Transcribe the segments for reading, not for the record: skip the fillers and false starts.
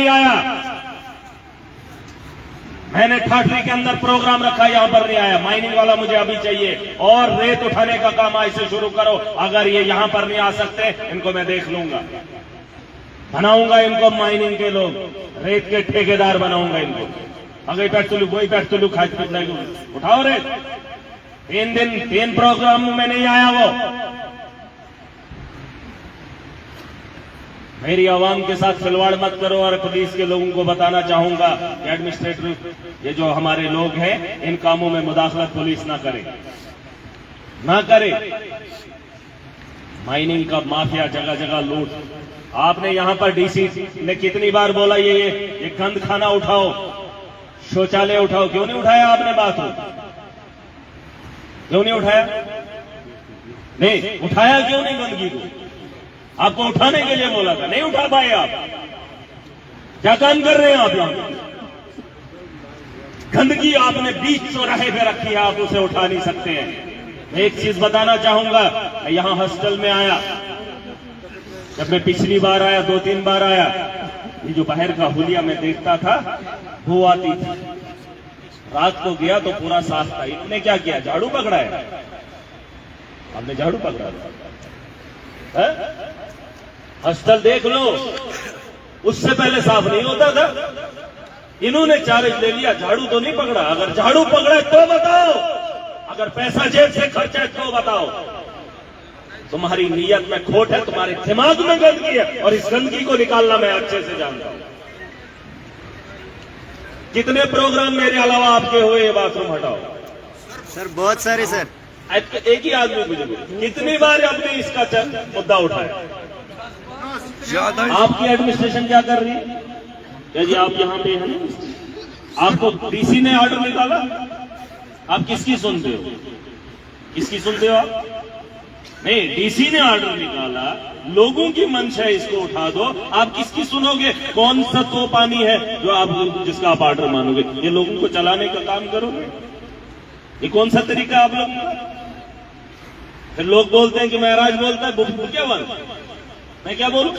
आया, मैंने ठाठरी के अंदर प्रोग्राम रखा, यहां पर नहीं आया। माइनिंग वाला मुझे अभी चाहिए और रेत उठाने का काम आज से शुरू करो। अगर ये यहां पर नहीं आ सकते, इनको मैं देख लूंगा, बनाऊंगा इनको माइनिंग के लोग, रेत के ठेकेदार बनाऊंगा इनको। अगर पैट तुलू खाद उठाओ रेत। 3 दिन 3 प्रोग्राम में नहीं आया वो। मेरी आवाम के साथ खिलवाड़ मत करो। और पुलिस के लोगों को बताना चाहूंगा कि एडमिनिस्ट्रेटिव ये जो हमारे लोग हैं, इन कामों में मुदाखलत पुलिस ना करे, ना करे। माइनिंग का माफिया, जगह जगह लूट। आपने यहां पर डीसी ने कितनी बार बोला ये गंद खाना उठाओ, शौचालय उठाओ, क्यों नहीं उठाया आपने? बाथरूम क्यों नहीं उठाया? नहीं उठाया, क्यों नहीं गंदगी को? आपको उठाने के लिए बोला था, नहीं उठा पाए आप। क्या काम कर रहे हैं आप यहां? गंदगी आपने बीच चौराहे पे रखी है, आप उसे उठा नहीं सकते हैं। मैं एक चीज बताना चाहूंगा, मैं यहां हॉस्टल में आया, जब मैं पिछली बार आया, 2-3 बार आया, ये जो बाहर का हुलिया मैं देखता था, वो आती थी। रात को गया तो पूरा साफ था। इन्होंने क्या किया? झाड़ू पकड़ा है। आपने झाड़ू पकड़ा है? हॉस्टल देख लो, उससे पहले साफ नहीं होता था। इन्होंने चार्ज ले लिया, झाड़ू तो नहीं पकड़ा। अगर झाड़ू पकड़ा तो बताओ, अगर पैसा जेब से खर्चा है तो बताओ। तुम्हारी नीयत में खोट है, तुम्हारे दिमाग में गंदगी है, और इस गंदगी को निकालना मैं अच्छे से जानता हूं। कितने प्रोग्राम मेरे अलावा आपके हुए? ये बाथरूम हटाओ सर, बहुत सारे सर। एक ही आदमी मुझे कितनी बार आपने इसका मुद्दा उठाया? आपकी एडमिनिस्ट्रेशन क्या कर रही है? क्या जी आप यहां पे हैं? आपको डीसी ने ऑर्डर निकाला, आप किसकी सुनते हो? किसकी सुनते हो आप? नहीं, डीसी ने ऑर्डर निकाला, लोगों की मंशा है इसको उठा दो, आप किसकी सुनोगे? कौन सा तो पानी है जो आप जिसका आप ऑर्डर मानोगे? ये लोगों को चलाने का काम करोगे? ये कौन सा तरीका आप लोगों का? फिर लोग बोलते हैं कि महाराज बोलता है, क्या बात? मैं क्या बोलूं?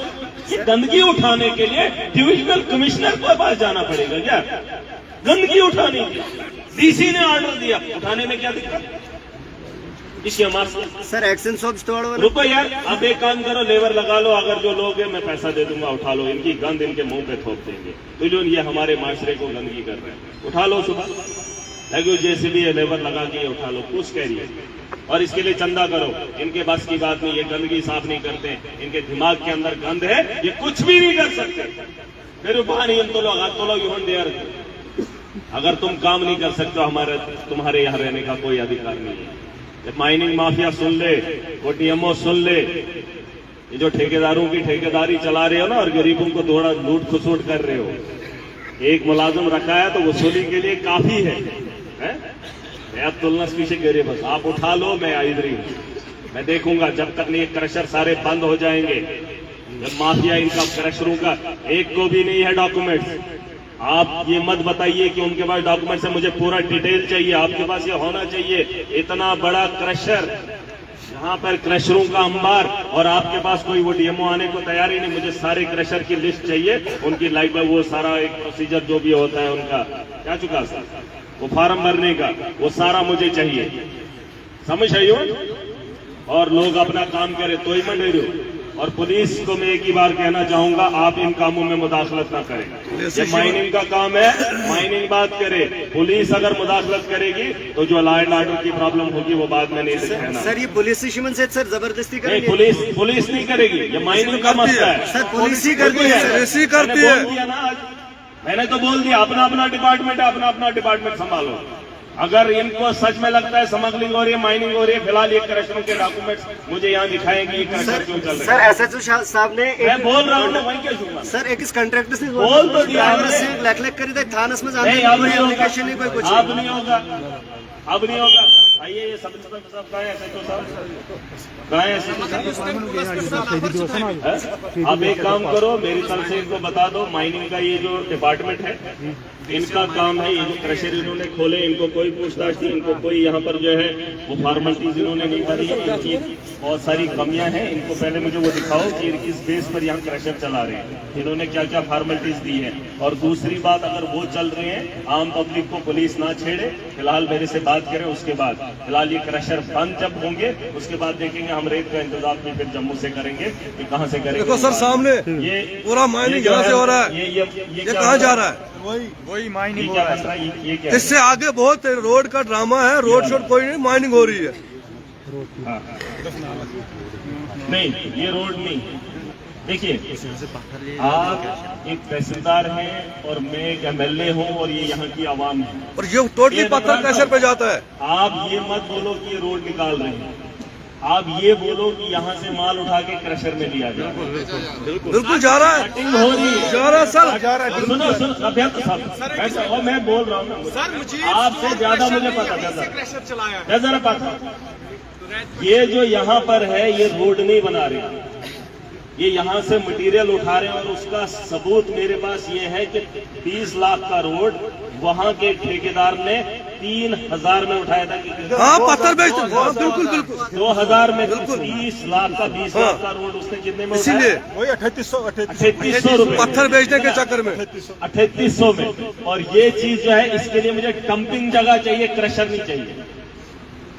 ये गंदगी उठाने के लिए डिविजनल कमिश्नर के पास जाना पड़ेगा क्या? गंदगी उठाने के डीसी ने ऑर्डर दिया, उठाने में क्या दिक्कत? इसके हमारे सर एक्शन शॉप्स तोड़ो। रुको यार, अब एक काम करो, लेबर लगा लो। अगर जो लोग हैं मैं पैसा दे दूंगा, उठा लो। इनकी गंद इनके मुंह पे थोप देंगे। तो जो ये हमारे माशरे को गंदगी कर रहे हैं, उठा लो सुबह। लगे जैसे भी ये लेबर लगा के उठा लो, कुछ कह रही है। और इसके लिए चंदा करो। इनके बस की बात नहीं, ये गंदगी साफ नहीं करते, इनके दिमाग के अंदर गंद है, ये कुछ भी नहीं कर सकते। मेरे बहाने तो लोग अगर तुम काम नहीं कर सकते, हमारे तुम्हारे यहाँ रहने का कोई अधिकार नहीं है। जब माइनिंग माफिया सुन ले, वो डीएमओ सुन ले, ये जो ठेकेदारों की ठेकेदारी चला रहे हो ना, और गरीबों को थोड़ा लूट खसोट कर रहे हो, एक मुलाजिम रखा है तो वसूली के लिए काफी है? मैं तुलना पीछे गिरे, बस आप उठा लो, मैं इधर ही हूं। मैं देखूंगा जब तक नहीं क्रशर सारे बंद हो जाएंगे। जब माफिया इनका क्रशरों का एक को भी नहीं है डॉक्यूमेंट्स। आप ये मत बताइए कि उनके पास डॉक्यूमेंट्स है, मुझे पूरा डिटेल चाहिए। आपके पास ये होना चाहिए, इतना बड़ा क्रशर, यहाँ पर क्रशरों का अंबार, और आपके पास कोई वो डीएमओ आने को तैयार ही नहीं। मुझे सारे क्रशर की लिस्ट चाहिए, उनकी लाइफ में वो सारा एक प्रोसीजर जो भी होता है उनका, क्या चुका सर, वो फार्म भरने का, वो सारा मुझे चाहिए। समझ रही हो? और लोग अपना काम करें तो ही मंडे रहो। और पुलिस को मैं एक ही बार कहना चाहूंगा, आप इन कामों में मुदाखलत ना करें। ये माइनिंग का काम है, माइनिंग बात करे। पुलिस अगर मुदाखलत करेगी तो जो लॉ एंड ऑर्डर की प्रॉब्लम होगी वो बाद में नहीं दिखाना। सर ये पुलिस दुश्मन से सर जबरदस्ती करेगी? पुलिस नहीं करेगी, ये माइनिंग का मसला है। सर पुलिस ही करती है। मैंने तो बोल दिया, अपना अपना डिपार्टमेंट है, अपना अपना डिपार्टमेंट संभालो। अगर इनको सच में लगता है स्मगलिंग हो रही है, माइनिंग हो रही है, फिलहाल ये क्रशरों के डॉक्यूमेंट्स मुझे यहाँ दिखाएंगे, ये क्रशर क्यों चल रहे हैं। सर एसएचओ साहब ने मैं बोल रहा हूँ ना, वही क्या सुनना सर एक इस कॉन्ट्रैक्टर से बोल तो दिया, लेख करी थे थानस में नहीं, अब नहीं होगा, कोई कुछ अब नहीं होगा, अब नहीं होगा। आइए ये सब कहाँ है एसएचओ साहब, कहाँ है एसएचओ साहब? आप एक काम करो, मेरी तरफ से इनको बता दो, माइनिंग का ये जो डिपार्टमेंट है इनका काम है। ये जो क्रशर इन्होंने खोले, इनको कोई पूछताछ नहीं, इनको कोई यहाँ पर जो है वो फॉर्मेलिटीज इन्होंने नहीं भरी है। इनकी बहुत सारी कमियां हैं। इनको पहले मुझे वो दिखाओ कि किस बेस पर यहाँ क्रशर चला रहे हैं, इन्होंने क्या क्या फॉर्मेलिटीज दी है। और दूसरी बात, अगर वो चल रहे हैं, आम पब्लिक को पुलिस ना छेड़े, फिलहाल मेरे से बात करें, उसके बाद फिलहाल ये क्रशर बंद जब होंगे उसके बाद देखेंगे। हम रेत का इंतजाम भी फिर जम्मू से करेंगे कि कहाँ से करेंगे। देखो सर सामने ये पूरा माइनिंग यहाँ से हो रहा है, ये कहाँ जा रहा है? वही माइनिंग हो क्या रहा बन रहा है। है? ये क्या है? इससे आगे बहुत रोड का ड्रामा है। रोड शोड कोई नहीं, माइनिंग हो रही है। हाँ। नहीं, ये रोड नहीं। देखिए, आप एक तहसीलदार हैं और मैं एक MLA हूँ और ये यहाँ की आवाम है। और ये टोटली पत्थर क्रशर पे जाता है। आप ये मत बोलो कि ये रोड निकाल रहे हैं, आप ये बोलो कि यहाँ से माल उठा के क्रशर में लिया जाए। बिल्कुल जा रहा है, कटिंग हो रही है, जा रहा है सर। सुनो सुनो अभ्यर्थ साहब, और मैं बोल रहा हूँ सर मुझे आपसे ज्यादा मुझे पता क्रशर चलाया है जरा पता। ये जो यहाँ पर है ये रोड नहीं बना रहे, ये यहाँ से मटेरियल उठा रहे हैं। और उसका सबूत मेरे पास ये है कि 20 लाख का रोड वहाँ के ठेकेदार ने 3000 में उठाया था। कि हाँ पत्थर बेचते हैं, हाँ, बिल्कुल बिल्कुल 2000 में 30 लाख का 20 लाख का रोड उसने कितने में उठाया? इसीलिए वही 3800 रुपए पत्थर बेचने के चक्कर में 3800 में। और ये चीज जो है, इसके लिए मुझे डंपिंग जगह चाहिए, क्रशर नहीं चाहिए।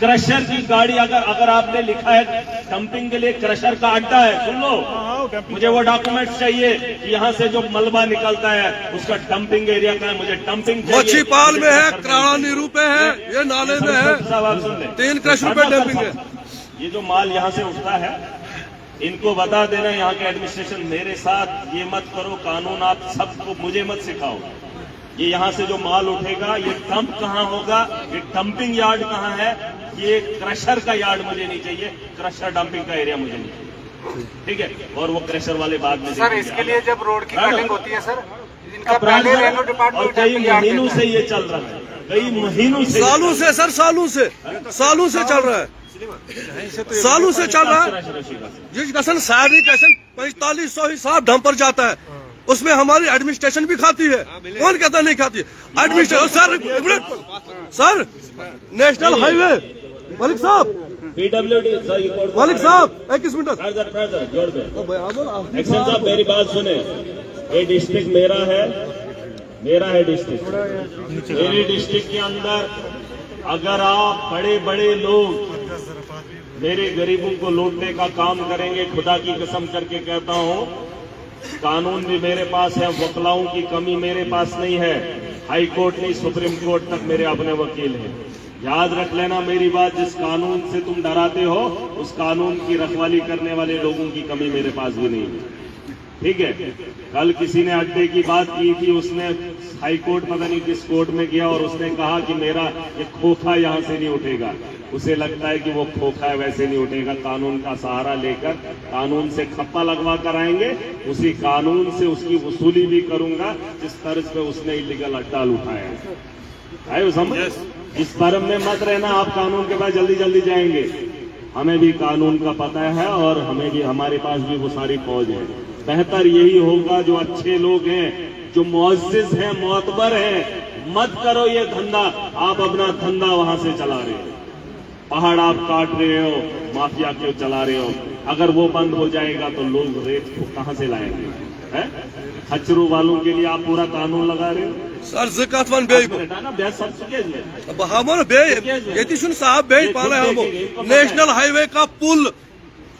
क्रशर की गाड़ी अगर आपने लिखा है डंपिंग के लिए क्रशर का अड्डा है, सुन लो, मुझे वो डॉक्यूमेंट्स चाहिए कि यहाँ से जो मलबा निकलता है उसका डंपिंग एरिया का है, मुझे डंपिंग चाहिए। मच्छीपाल में है, क्राणा नीरू पे है, ये नाले में है, साहब आप सुन लें, 3 क्रशर पे डंपिंग है। ये जो माल यहाँ से उठता है, इनको बता देना यहाँ के एडमिनिस्ट्रेशन, मेरे साथ ये मत करो, कानून आप सबको मुझे मत सिखाओ। ये यहाँ से जो माल उठेगा, ये डंप कहाँ होगा, ये डंपिंग यार्ड कहाँ है, ये क्रशर का यार्ड मुझे नहीं चाहिए, क्रशर डंपिंग का एरिया मुझे नहीं चाहिए, ठीक है। और वो क्रशर वाले बाद में सर इसके लिए जब रोड की कटिंग होती है सर, इनका पहले रेवेन्यू और डिपार्टमेंट कई महीनों से ये चल रहा है, कई महीनों से, सालों से सर, सालों से चल रहा है, सालों से चल रहा है। जिस कसन सारी कसन 4500 हिसाब डंपर जाता है, उसमें हमारी एडमिनिस्ट्रेशन भी खाती है। कौन कहता नहीं खाती है? Administration sir national highway Malik साहब, PWD मलिक साहब 21 मिनट जोड़ दे। एक्शन साहब मेरी बात सुने, ये डिस्ट्रिक्ट मेरा है डिस्ट्रिक्ट। मेरी डिस्ट्रिक्ट के अंदर अगर आप बड़े बड़े लोग मेरे गरीबों को लूटने का काम करेंगे, खुदा की कसम करके कहता हूँ, कानून भी मेरे पास है, वकलाओं की कमी मेरे पास नहीं है, हाई कोर्ट नहीं सुप्रीम कोर्ट तक मेरे अपने वकील हैं। याद रख लेना मेरी बात, जिस कानून से तुम डराते हो उस कानून की रखवाली करने वाले लोगों की कमी मेरे पास भी नहीं है, ठीक है। कल किसी ने अड्डे की बात की थी, उसने हाई कोर्ट पता नहीं किस कोर्ट में गया और उसने कहा कि मेरा ये खोखा यहाँ से नहीं उठेगा। उसे लगता है कि वो खोखा है, वैसे नहीं उठेगा। कानून का सहारा लेकर कानून से खप्पा लगवा कर आएंगे, उसी कानून से उसकी वसूली भी करूंगा जिस तर्ज पे उसने इलीगल अड्डा उठाया है। समझ, इस भरम में मत रहना, आप कानून के पास जल्दी जल्दी जाएंगे। हमें भी कानून का पता है और हमें भी, हमारे पास भी वो सारी फौज है। बेहतर यही होगा जो अच्छे लोग हैं, जो मुअज़्ज़िज़ हैं, मोतबर हैं, मत करो ये धंधा। आप अपना धंधा वहां से चला रहे हो, पहाड़ आप काट रहे हो, माफिया क्यों चला रहे हो? अगर वो बंद हो जाएगा तो लोग रेत को कहां से लाएंगे? है खचरू वालों के लिए आप पूरा कानून लगा रहे हो सर। ज़कातवन बेच हमर बे यति सुन साहब बेच पा रहे हम। नेशनल हाईवे का पुल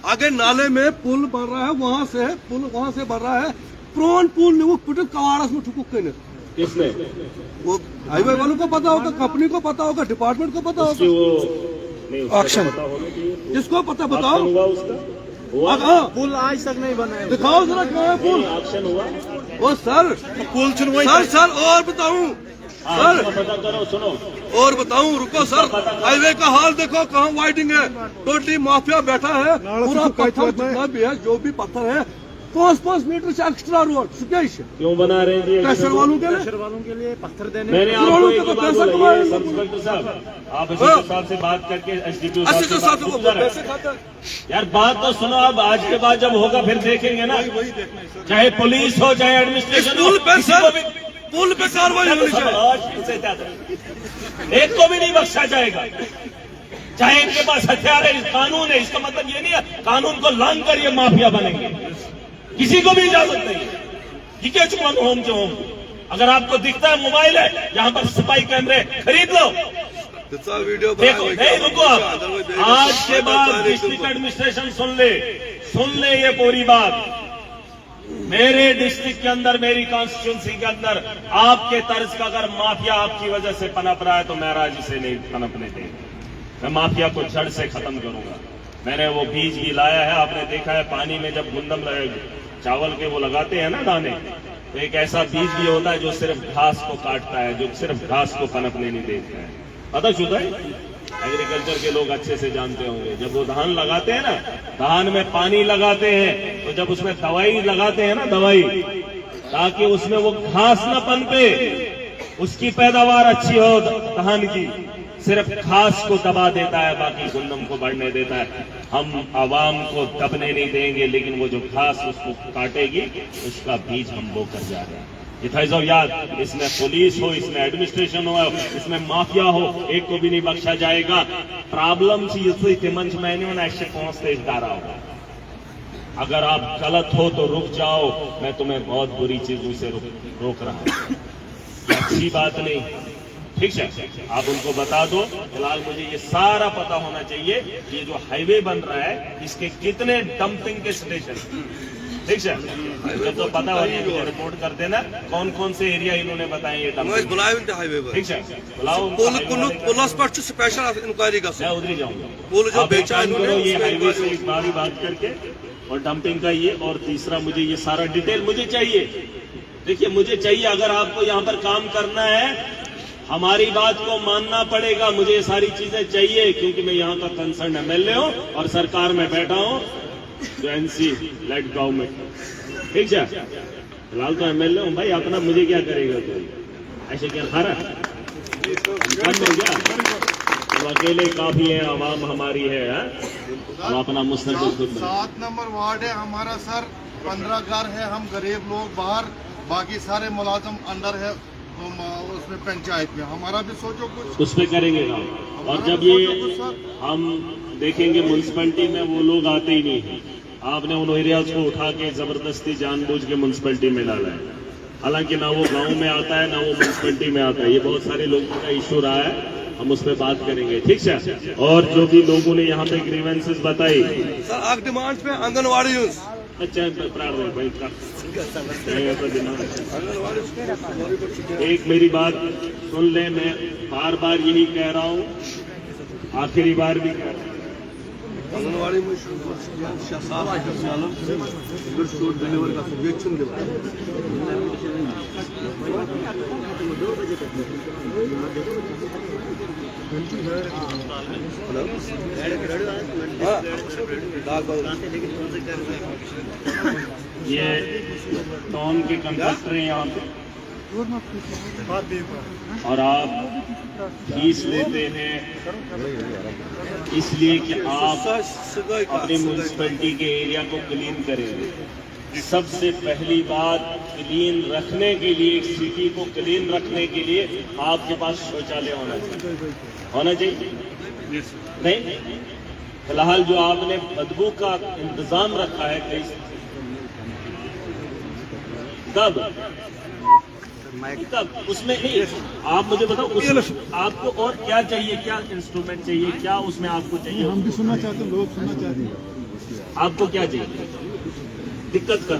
आगे नाले में पुल बन रहा है, वहाँ से पुल वहाँ से बन रहा है। प्रोन पुल वो पुट कवाड़स में ठुकुक के किसने? वो हाईवे वालों को पता होगा, कंपनी को पता होगा, डिपार्टमेंट को पता होगा। ऑक्शन जिसको पता बताओ। हुआ उसका पुल आज तक नहीं बना है, दिखाओ जरा कहाँ है पुल। ऑक्शन हुआ ओ सर पुल सर और बताऊं सर, पता करो, सुनो और बताऊं, रुको सर। हाईवे का हाल देखो, कहाँ वाइडिंग है, टोटली माफिया बैठा है, पूरा पत्थर जितना भी है, जो भी पत्थर है 5-5 मीटर से एक्स्ट्रा रोड सुकेश क्यों बना रहे हैं? क्रशर वालों के लिए पत्थर देने। मैंने आपको एक बात बोली, सब इंस्पेक्टर साहब, आप एसडीओ साहब से बात करके एसडीओ साहब यार बात तो सुनो। अब आज के बाद जब होगा फिर देखेंगे ना, चाहे पुलिस हो चाहे एडमिनिस्ट्रेशन हो, पुल पे कार्रवाई होनी चाहिए। एक को भी नहीं बख्शा जाएगा, चाहे इनके पास हथियार है, कानून है। इसका मतलब ये नहीं है कानून को लांग कर ये माफिया बनेंगे, किसी को भी इजाजत नहीं है। ये चुकान होम जो होम, अगर आपको दिखता है मोबाइल है, यहाँ पर स्पाई कैमरे खरीद लो, वीडियो देखो। नहीं रुको आप, आज के बाद डिस्ट्रिक्ट एडमिनिस्ट्रेशन सुन ले ये पूरी बात। मेरे डिस्ट्रिक्ट के अंदर, मेरी कॉन्स्टिट्यूंसी के अंदर आपके तर्ज का अगर माफिया आपकी वजह से पनप रहा है तो मैं राज इसे नहीं पनपने देंगे। मैं माफिया को जड़ से खत्म करूंगा। मैंने वो बीज भी लाया है, आपने देखा है पानी में जब गुंदम चावल के वो लगाते हैं ना दाने, तो एक ऐसा बीज भी होता है जो सिर्फ घास को काटता है, जो सिर्फ घास को पनपने नहीं देता है। पता चुका है, एग्रीकल्चर के लोग अच्छे से जानते होंगे। जब वो धान लगाते हैं ना, धान में पानी लगाते हैं, तो जब उसमें दवाई लगाते हैं ना, दवाई, ताकि उसमें वो घास न पनपे, उसकी पैदावार अच्छी हो धान की, सिर्फ घास को दबा देता है, बाकी गुंदम को बढ़ने देता है। हम आवाम को दबने नहीं देंगे, लेकिन वो जो घास उसको काटेगी उसका बीज हम बो कर जा रहे हैं। ये था याद, इसमें पुलिस हो, इसमें एडमिनिस्ट्रेशन हो, इसमें माफिया हो, एक को भी नहीं बख्शा जाएगा। प्रॉब्लम मंच मैंने ऐसे पहुंचते इदारा होगा। अगर आप गलत हो तो रुक जाओ, मैं तुम्हें बहुत बुरी चीजों से रोक रहा हूं, अच्छी बात नहीं, ठीक है। आप उनको बता दो। फिलहाल मुझे ये सारा पता होना चाहिए कि ये जो हाईवे बन रहा है इसके कितने डंपिंग के स्टेशन, ठीक है। जब तो पता हो मुझे रिपोर्ट कर देना कौन कौन से एरिया इन्होंने बताए ये डंपिंग, ठीक है। बुलाओ, पुलिस पर स्पेशल इंक्वायरी का मैं उधर ही जाऊंगा। आप एक काम करो, ये हाईवे से एक बार ही बात करके, और डंपिंग का ये, और तीसरा मुझे ये सारा डिटेल मुझे चाहिए। देखिए मुझे चाहिए, अगर आपको यहाँ पर काम करना है हमारी बात को मानना पड़ेगा। मुझे ये सारी चीजें चाहिए, क्योंकि मैं यहाँ का कंसर्न एमएलए हूँ और सरकार में बैठा हूँ, जो एनसी लेड गवर्नमेंट, ठीक है। फिलहाल तो एमएलए हूँ भाई, अपना मुझे क्या करेगा कोई, ऐसे क्या खारा बंद हो गया। तो अकेले काफी है, आवाम हमारी है, हम अपना मुस्तकबिल खुद। 7 नंबर वार्ड है हमारा सर, 15 घर है, हम गरीब लोग बाहर, बाकी सारे मुलाजम अंदर है उसमें पंचायत में। हमारा भी सोचो कुछ, उस पे करेंगे काम। और जब ये हम देखेंगे म्यूनसिपैलिटी में वो लोग आते ही नहीं है, आपने उन एरियाज को उठा के जबरदस्ती जानबूझ के म्यूनसिपैलिटी में डाला है। हालांकि ना वो गांव में आता है ना वो म्यूनसिपैलिटी में आता है। ये बहुत सारे लोगों का इशू रहा है, हम उस पर बात करेंगे, ठीक है। और जो भी लोगों ने यहाँ पे ग्रीवेंसेस बताई सर, आप डिमांड पे आंगनवाड़ी अच्छा एक मेरी बात सुन ले, मैं बार बार यही कह रहा हूँ, आखिरी बार भी कह रहा हूँ। आंगनवाड़ी में ये टॉन के कंडक्टर हैं यहाँ पे, और आप फीस लेते हैं इसलिए कि आप अपने म्यूनसिपैलिटी के एरिया को क्लीन करेंगे। सबसे पहली बात, क्लीन रखने के लिए, सिटी को क्लीन रखने के लिए आपके पास शौचालय होना चाहिए नहीं? फिलहाल जो आपने बदबू का इंतजाम रखा है कई, तब उसमें नहीं, आप मुझे बताओ आपको और क्या चाहिए, क्या इंस्ट्रूमेंट चाहिए, क्या उसमें आपको चाहिए? हम भी सुनना चाहते हैं, लोग सुनना चाहते हैं। आपको क्या चाहिए? दिक्कत कर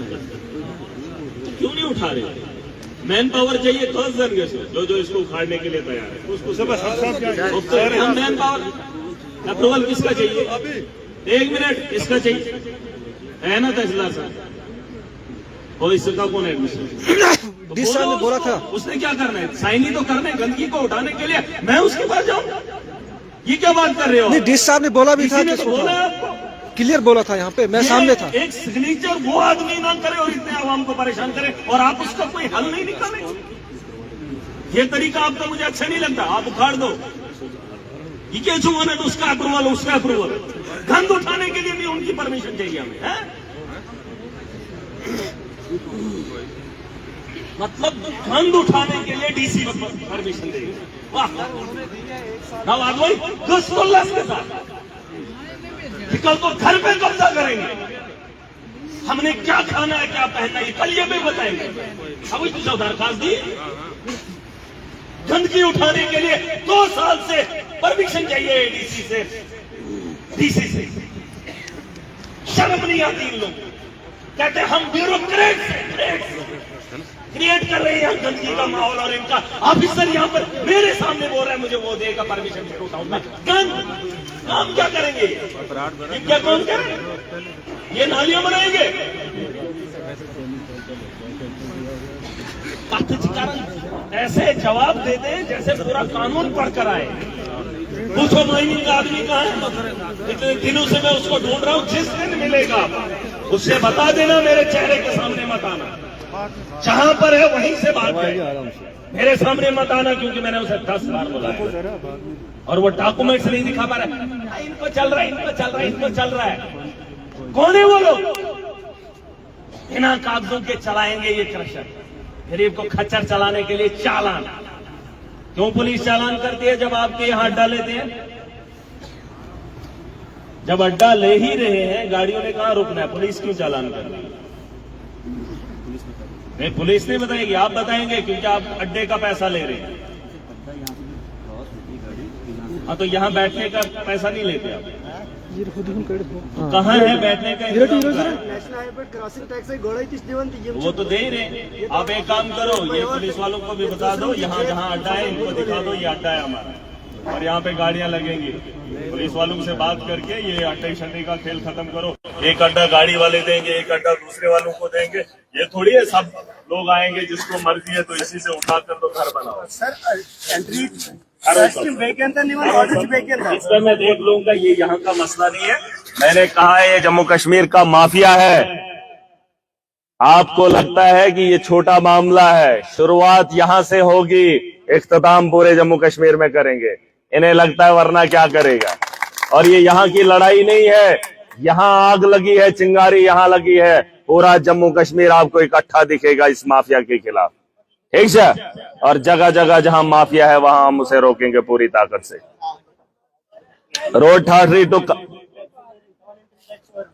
क्यों नहीं उठा रहे? मैन पावर चाहिए 10 जन के जो इसको उखाड़ने के लिए तैयार है, उसको मैन पावर अप्रूवल किसका चाहिए? 1 मिनट, इसका चाहिए है ना तहसीलदार साहब? और इसका कौन एडमिशन डीसा ने बोला था, उसने क्या करना है? साइन ही तो करना है गंदगी को उठाने के लिए, मैं उसके पास जाऊं? ये क्या बात कर रहे हो? नहीं, डीसा साहब ने बोला भी था, किसी ने तो बोला है आपको, क्लियर बोला था, यहाँ पे मैं सामने था। एक सिग्नेचर वो आदमी ना करे और इतने आवाम को परेशान करे, और आप उसका कोई हल नहीं निकाले। ये तरीका आपका मुझे अच्छा नहीं लगता। आप उखाड़ दो, ये क्या छुआना, तो उसका अप्रूवल, उसका अप्रूवल, गंद उठाने के लिए भी उनकी परमिशन चाहिए हमें, है? मतलब गंद उठाने के लिए डीसी परमिशन देंगे। वाह नवाज भाई दुस्तुल्लास के साथ कल को घर पे कब्जा करेंगे। हमने क्या खाना है क्या पहनना है कल ये भी बताएंगे। अब तुझे दरखास्त दी गंदगी उठाने के लिए 2 साल से परमिशन चाहिए एडीसी से डीसी से। शर्म नहीं आती इन लोग कहते हम ब्यूरोक्रेट क्रिएट कर रहे हैं गंदगी का माहौल और इनका ऑफिसर यहाँ पर मेरे सामने बोल रहा है मुझे वो देगा परमिशन से उठाऊंगा। गंद काम क्या करेंगे ये क्या कौन करेंगे ये नालियां बनाएंगे। ऐसे जवाब दे दें जैसे पूरा कानून पढ़कर आए। पूछो माइनिंग का आदमी कहाँ है इतने दिनों से मैं उसको ढूंढ रहा हूँ। जिस दिन मिलेगा उससे बता देना मेरे चेहरे के सामने मत आना। जहां पर है वहीं से बात है मेरे सामने मत आना क्योंकि मैंने उसे 10 बार बुलाया और वो डॉक्यूमेंट्स नहीं दिखा पा रहा है। इनको चल रहा है इनको चल रहा है इनको चल रहा है। कौन है वो लोग बिना कागजों के चलाएंगे ये क्रशर। गरीब को खच्चर चलाने के लिए चालान। क्यों पुलिस चालान करती है जब आपके यहाँ अड्डा लेते हैं। जब अड्डा ले ही रहे हैं गाड़ियों ने कहां रुकना है पुलिस क्यों चालान कर रही है। नहीं पुलिस नहीं बताएगी आप बताएंगे क्योंकि आप अड्डे का पैसा ले रहे हैं। हाँ तो यहाँ बैठने का पैसा नहीं लेते आप। कहाँ है बैठने का वो तो दे ही रहे। आप एक काम करो ये पुलिस वालों को भी बता दो यहाँ जहाँ अड्डा है इनको दिखा दो ये अड्डा है हमारा और यहाँ पे गाड़ियां लगेंगी। पुलिस वालों से बात करके ये अड्डे शड्डे का खेल खत्म करो। एक अड्डा गाड़ी वाले देंगे एक अड्डा दूसरे वालों को देंगे। ये थोड़ी है सब लोग आएंगे जिसको मर्जी है तो इसी से उठा कर तो घर बनाओ। इस पर मैं देख लूंगा ये यहाँ का मसला नहीं है। मैंने कहा है ये जम्मू कश्मीर का माफिया है। आपको लगता है कि ये छोटा मामला है। शुरुआत यहाँ से होगी इख्तिताम पूरे जम्मू कश्मीर में करेंगे। इन्हें लगता है वरना क्या करेगा। और ये यहाँ की लड़ाई नहीं है। यहाँ आग लगी है चिंगारी यहाँ लगी है। पूरा जम्मू कश्मीर आपको इकट्ठा दिखेगा इस माफिया के खिलाफ ठीक है। और जगह जगह जहां माफिया है वहां हम उसे रोकेंगे पूरी ताकत से। Road Thathri to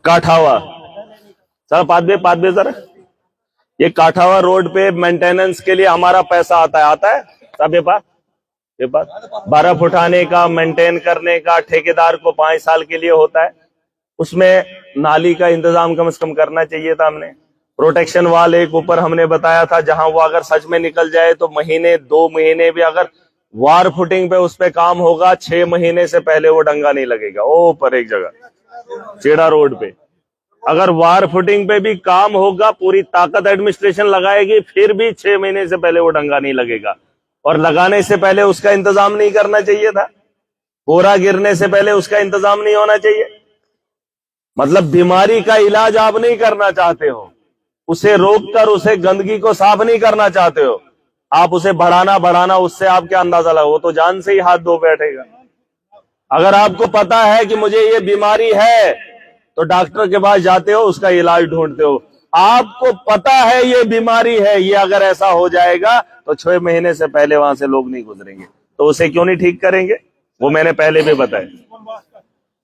काठावा sir पादबे sir ये काठावा रोड पे मेंटेनेंस के लिए हमारा पैसा आता है सब ये बात बर्फ उठाने का मेंटेन करने का ठेकेदार को 5 साल के लिए होता है। उसमें नाली का इंतजाम कम से कम करना चाहिए था। हमने प्रोटेक्शन वाल एक ऊपर हमने बताया था जहां वो अगर सच में निकल जाए तो महीने 2 महीने भी अगर वार फुटिंग पे उस पे काम होगा 6 महीने से पहले वो डंगा नहीं लगेगा। ओ ऊपर एक जगह चेड़ा रोड पे अगर वार फुटिंग पे भी काम होगा पूरी ताकत एडमिनिस्ट्रेशन लगाएगी फिर भी 6 महीने से पहले वो डंगा नहीं लगेगा। और लगाने से पहले उसका इंतजाम नहीं करना चाहिए था। पूरा गिरने से पहले उसका इंतजाम नहीं होना चाहिए। मतलब बीमारी का इलाज आप नहीं करना चाहते हो उसे रोककर उसे गंदगी को साफ नहीं करना चाहते हो। आप उसे बढ़ाना उससे आप क्या अंदाजा लगा। वो तो जान से ही हाथ धो बैठेगा। अगर आपको पता है कि मुझे ये बीमारी है तो डॉक्टर के पास जाते हो उसका इलाज ढूंढते हो। आपको पता है ये बीमारी है ये अगर ऐसा हो जाएगा तो 6 महीने से पहले वहां से लोग नहीं गुजरेंगे तो उसे क्यों नहीं ठीक करेंगे। वो मैंने पहले भी बताया।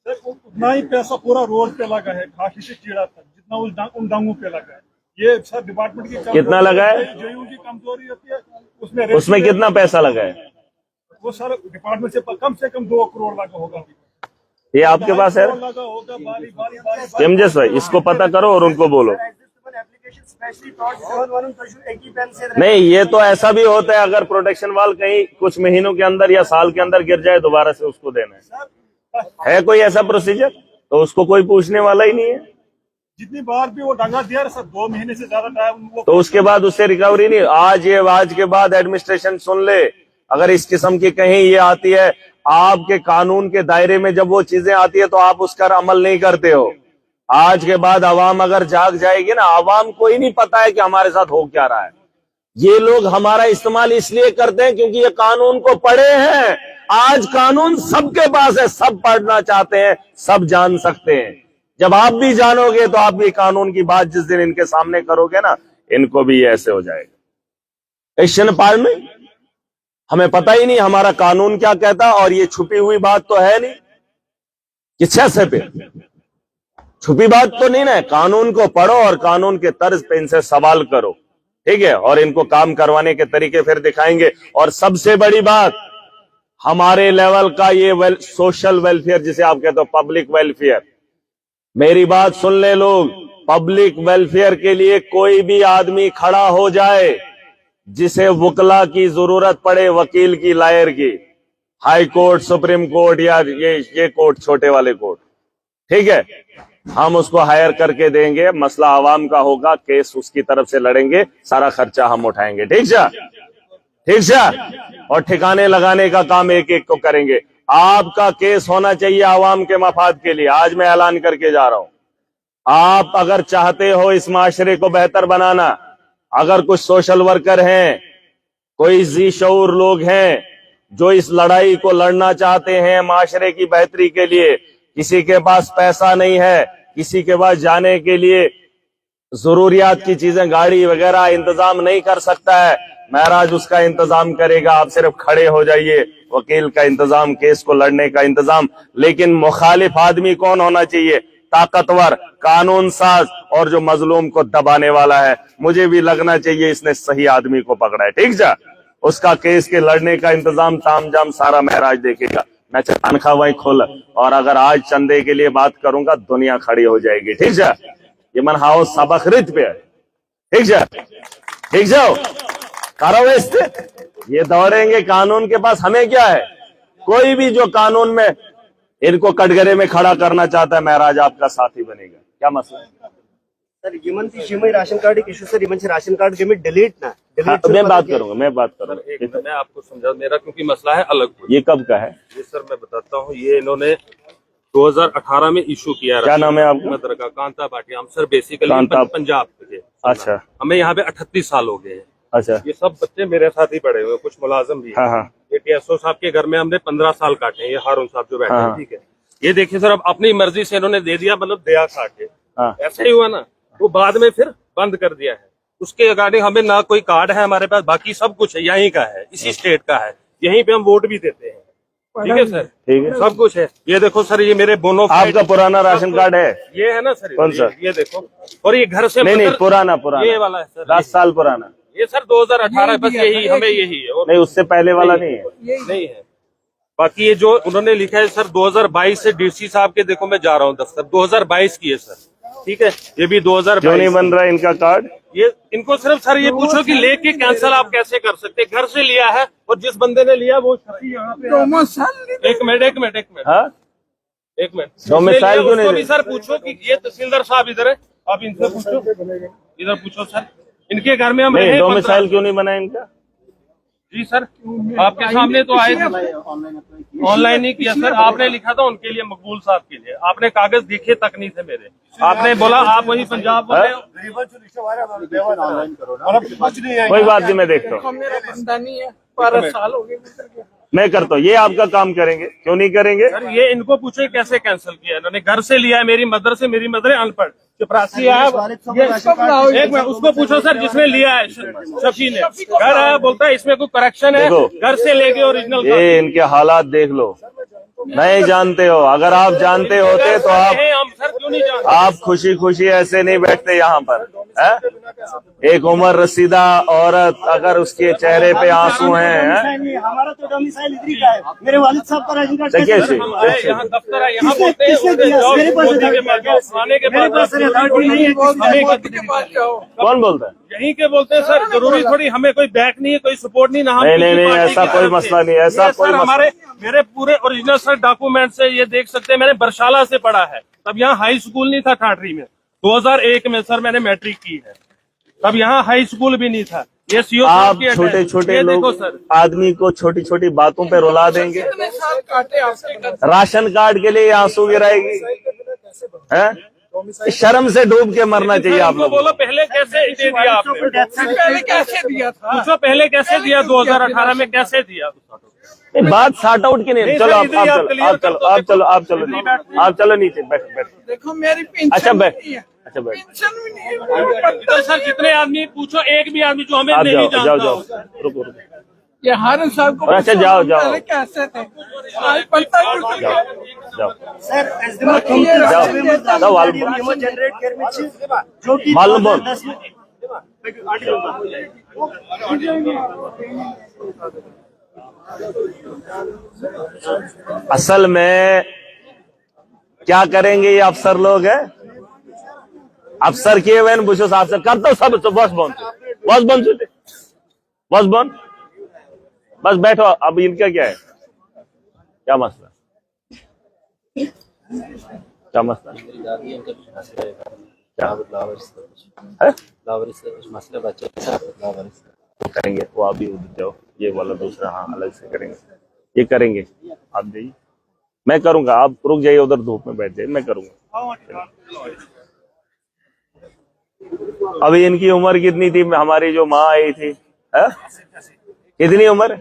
उतना ही पैसा पूरा रोड पे लगा है खाकी से चीड़ा तक जितना उन डांगों पे लगा है। ये सर डिपार्टमेंट की कितना लगा है जो उनकी कमजोरी होती है उसमें कितना पैसा लगा है वो सर डिपार्टमेंट से कम 2 करोड़ लगा होगा। ये आपके पास है एमजेस भाई इसको पता करो और उनको बोलो। नहीं ये तो ऐसा भी होता है अगर प्रोटेक्शन वाल कहीं कुछ महीनों के अंदर या साल के अंदर गिर जाए दोबारा से उसको देना है कोई ऐसा प्रोसीजर तो उसको कोई पूछने वाला ही नहीं है। जितनी बार भी वो डंगा दिया सर 2 महीने से ज्यादा टाइम तो उसके बाद उससे रिकवरी नहीं। आज के बाद एडमिनिस्ट्रेशन सुन ले अगर इस किस्म की कहीं ये आती है आपके कानून के दायरे में जब वो चीजें आती है तो आप उसका अमल नहीं करते हो। आज के बाद आवाम अगर जाग जाएगी ना आवाम को ही नहीं पता है कि हमारे साथ हो क्या रहा है। ये लोग हमारा इस्तेमाल इसलिए करते हैं क्योंकि ये कानून को पढ़े हैं। आज कानून सबके पास है सब पढ़ना चाहते हैं सब जान सकते हैं। जब आप भी जानोगे तो आप भी कानून की बात जिस दिन इनके सामने करोगे ना इनको भी ऐसे हो जाएगा। एशियन पार नहीं, हमें पता ही नहीं हमारा कानून क्या कहता, और ये छुपी हुई बात तो है नहीं कि 6 से पे छुपी बात तो नहीं ना, कानून को पढ़ो और कानून के तर्ज पे इनसे सवाल करो, ठीक है, और इनको काम करवाने के तरीके फिर दिखाएंगे। और सबसे बड़ी बात, हमारे लेवल का ये सोशल वेलफेयर जिसे आप कहते हो पब्लिक वेलफेयर, मेरी बात सुन ले लोग, पब्लिक वेलफेयर के लिए कोई भी आदमी खड़ा हो जाए जिसे वकला की जरूरत पड़े, वकील की, लायर की, हाई कोर्ट, सुप्रीम कोर्ट या ये कोर्ट, छोटे वाले कोर्ट, ठीक है, हम उसको हायर करके देंगे, मसला आवाम का होगा, केस उसकी तरफ से लड़ेंगे, सारा खर्चा हम उठाएंगे, ठीक है, ठीक है, और ठिकाने लगाने का काम एक एक को करेंगे। आपका केस होना चाहिए आवाम के मफाद के लिए। आज मैं ऐलान करके जा रहा हूं, आप अगर चाहते हो इस माशरे को बेहतर बनाना, अगर कुछ सोशल वर्कर हैं, कोई जी शऊर लोग हैं जो इस लड़ाई को लड़ना चाहते हैं माशरे की बेहतरी के लिए, किसी के पास पैसा नहीं है, किसी के पास जाने के लिए जरूरियात की चीजें, गाड़ी वगैरह इंतजाम नहीं कर सकता है, महराज उसका इंतजाम करेगा, आप सिर्फ खड़े हो जाइए, वकील का इंतजाम, केस को लड़ने का इंतजाम। लेकिन मुखालिफ आदमी कौन होना चाहिए? ताकतवर, कानून साज, और जो मजलूम को दबाने वाला है। मुझे भी लगना चाहिए इसने सही आदमी को पकड़ा है, ठीक जा, उसका केस के लड़ने का इंतजाम तामजाम सारा महराज देखेगा। मैं तनख्वाह वहीं खोल, और अगर आज चंदे के लिए बात करूंगा दुनिया खड़ी हो जाएगी, ठीक जा, ये मन हाउ सबक रित पे है, ठीक जा, ठीक जाओ, करो वैसे, ये दौड़ेंगे कानून के पास, हमें क्या है? कोई भी जो कानून में इनको कटघरे में खड़ा करना चाहता है, महराज आपका साथी बनेगा। क्या मसला है सर? ये राशन कार्ड एक इशू सर, राशन कार्ड के में डिलीट ना मैं बात करूंगा, मैं आपको समझा, मेरा क्योंकि मसला है अलग। ये कब का है? ये सर मैं बताता हूँ, ये इन्होंने 2018 में इशू किया। क्या नाम है आपका? मदरका कांता भाटिया। हम सर बेसिकली पंजाब के। अच्छा। हमें यहाँ पे 38 साल हो गए हैं। अच्छा। ये सब बच्चे मेरे साथ ही पढ़े हुए, कुछ मुलाजिम भी है। हाँ। ये टीएसओ साहब के घर में हमने 15 साल काटे हैं। ये हारून साहब जो बैठे हैं, ठीक है। ये देखिए सर, अब अपनी मर्जी से इन्होंने दे दिया, मतलब दया खा के, ऐसा ही हुआ ना। वो बाद में फिर बंद कर दिया है। उसके अकॉर्डिंग हमें ना कोई कार्ड है हमारे पास, बाकी सब कुछ है यहीं का है, इसी स्टेट का है, यहीं पे हम वोट भी देते हैं, ठीक है सर, ठीक है, सब कुछ है। ये देखो सर, ये मेरे बोनो, आपका पुराना राशन कार्ड है? ये है ना सर, कौन सा? ये देखो, और ये घर से नहीं, पुराना ये वाला है सर, 10 साल पुराना। ये सर 2018, बस यही हमें यही है, और नहीं उससे पहले वाला नहीं है, नहीं है। बाकी ये जो उन्होंने लिखा है सर 2022 से, डीसी साहब के देखो मैं जा रहा हूँ दफ्तर, 2022 की है सर, ठीक है। ये भी 2022। क्यों नहीं बन रहा है इनका कार्ड? ये इनको सिर्फ सर ये पूछो कि लेके कैंसिल आप कैसे कर सकते? घर से लिया है, और जिस बंदे ने लिया वो यहाँ पे। एक मिनट हाँ, एक मिनट, डोमिसाइल क्यों नहीं? भी सर पूछो कि ये तहसीलदार साहब इधर है, आप इनसे पूछो, इधर पूछो सर, इनके घर में हम रहे। डोमिसाइल क्यों नहीं बना इनका? जी सर, आपके सामने तो आए थे, ऑनलाइन नहीं किया सर, आपने लिखा था उनके लिए, मकबूल साहब के लिए, आपने कागज दिखे तक नहीं थे मेरे, आपने बोला आप वही पंजाब बोल रहे हो। कोई बात नहीं, मैं देखता हूँ, मेरा बंदा नहीं है, 12 साल हो गए, मैं करता हूँ। ये आपका काम करेंगे, क्यों नहीं करेंगे? सर ये इनको पूछो कैसे कैंसिल किया इन्होंने? घर से लिया है, मेरी मदर है अनपढ़, चपरासी है। एक मिनट, उसको पूछो सर जिसने लिया है, शफी ने, घर आया बोलता है इसमें कोई करेक्शन है, घर से लेके ओरिजिनल। ये इनके हालात देख लो, नहीं जानते हो? अगर आप जानते होते तो हम सर क्यों नहीं जानते? आप खुशी खुशी ऐसे नहीं बैठते यहाँ पर, है? एक उम्र रसीदा औरत, अगर उसके चेहरे पे आंसू हैं, हमारा तो डोमिसाइल इधर ही का है, मेरे वालिद साहब का राशन कार्ड देखिए यहाँ दफ्तर है, यहाँ बोलते हैं, कौन बोलता है? यहीं के बोलते हैं सर, जरूरी थोड़ी हमें कोई बैक नहीं है, कोई सपोर्ट नहीं, ना हम नहीं, ऐसा कोई मसला नहीं, ऐसा कोई मसला। हमारे मेरे पूरे ओरिजिनल सर डॉक्यूमेंट से ये देख सकते हैं, मैंने बरशाला से पढ़ा है, तब यहाँ हाई स्कूल नहीं था ठाठरी में, 2001 में सर मैंने मैट्रिक की है, तब यहाँ हाई स्कूल भी नहीं था। ये सीओ आप छोटे छोटे लोग आदमी को छोटी छोटी बातों पे रुला देंगे। राशन कार्ड के लिए आंसू गिराएगी, है? शर्म से डूब के मरना चाहिए आप लोग। बोलो पहले कैसे दे दिया आपने? पहले कैसे दिया था? पूछो पहले कैसे दिया? 2018 में कैसे दिया? बात सॉर्ट आउट की नहीं। चलो आप चलो नीचे बैठ। देखो मेरी अच्छा बैठ। अच्छा बैठ तो सर जितने आदमी पूछो, एक भी आदमी जो हमें आप नहीं जाओ जानता जाओ हो। जाओ रुको रुको ये हर इंसान को अच्छा जाओ जाओ कैसे थे आज पता है कुछ जाओ जाओ सर एसडीएम कंपनी जाओ वालुम हिमो जनरेट केयर जो कि मालूम बोल 2010 में असल में क्या करेंगे ये अफसर लोग हैं, अफसर किए हुए बुश साहब से करता हूँ सब बस बंद बस बैठो। अब इनका क्या है, क्या मसला क्या मसला क्या है? वो करेंगे, वो आप भी उधर जाओ, ये वाला दूसरा हाँ अलग से करेंगे, ये करेंगे आप जाइए, मैं करूंगा, आप रुक जाइए उधर धूप में बैठ जाइए, मैं करूंगा। अभी इनकी उम्र कितनी थी, हमारी जो माँ आई थी है? कितनी उम्र,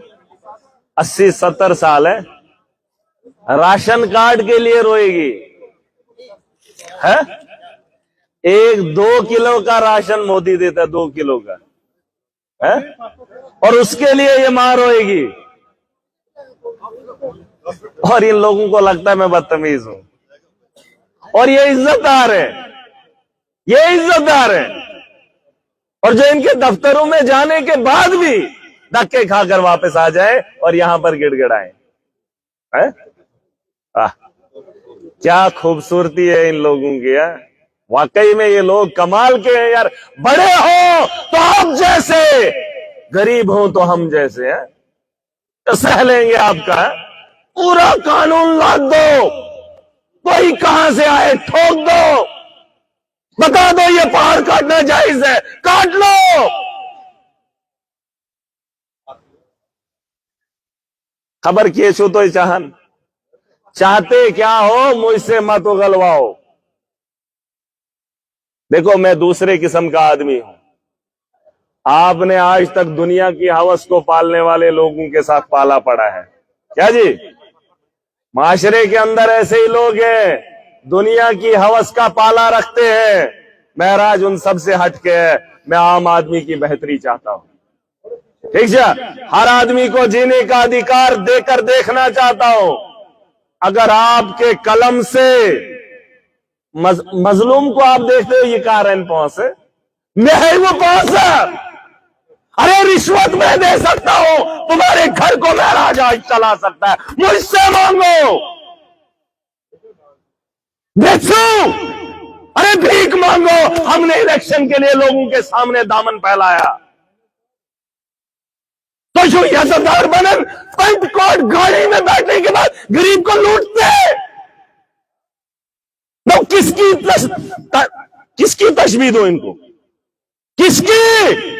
80-70 साल है, राशन कार्ड के लिए रोएगी है? 1-2 किलो का राशन मोदी देता है, 2 किलो का है? और उसके लिए ये मां रोएगी, और इन लोगों को लगता है मैं बदतमीज हूं, और ये इज्जतदार है, ये इज्जतदार है, और जो इनके दफ्तरों में जाने के बाद भी धक्के खाकर वापस आ जाए और यहां पर गिड़गिड़ाए है? क्या खूबसूरती है इन लोगों की है? वाकई में ये लोग कमाल के हैं यार। बड़े हो तो आप जैसे, गरीब हो तो हम जैसे हैं, तो सह लेंगे आपका। पूरा कानून लाद दो, कोई कहां से आए ठोक दो, बता दो ये पहाड़ काटना जायज है, काट लो। खबर किए छो तो चाहन चाहते क्या हो, मुझसे मत उगलवाओ। देखो मैं दूसरे किस्म का आदमी हूं, आपने आज तक दुनिया की हवस को पालने वाले लोगों के साथ पाला पड़ा है क्या जी? माशरे के अंदर ऐसे ही लोग हैं, दुनिया की हवस का पाला रखते हैं। महराज उन सब से हटके है, मैं आम आदमी की बेहतरी चाहता हूं, ठीक है? हर आदमी को जीने का अधिकार देकर देखना चाहता हूं। अगर आपके कलम से मजलूम को आप देखते हो ये कारण पहुंच है, मैं है वो पहुंच है, अरे रिश्वत मैं दे सकता हूं, तुम्हारे घर को महराज आज चला सकता है, मुझसे मांगो, बेचो, अरे भीख मांगो। हमने इलेक्शन के लिए लोगों के सामने दामन फैलाया, तो जो यजदार बनन पंच कोट गाड़ी में बैठने के बाद गरीब को लूटते, तो किसकी तशबीह दो इनको, किसकी?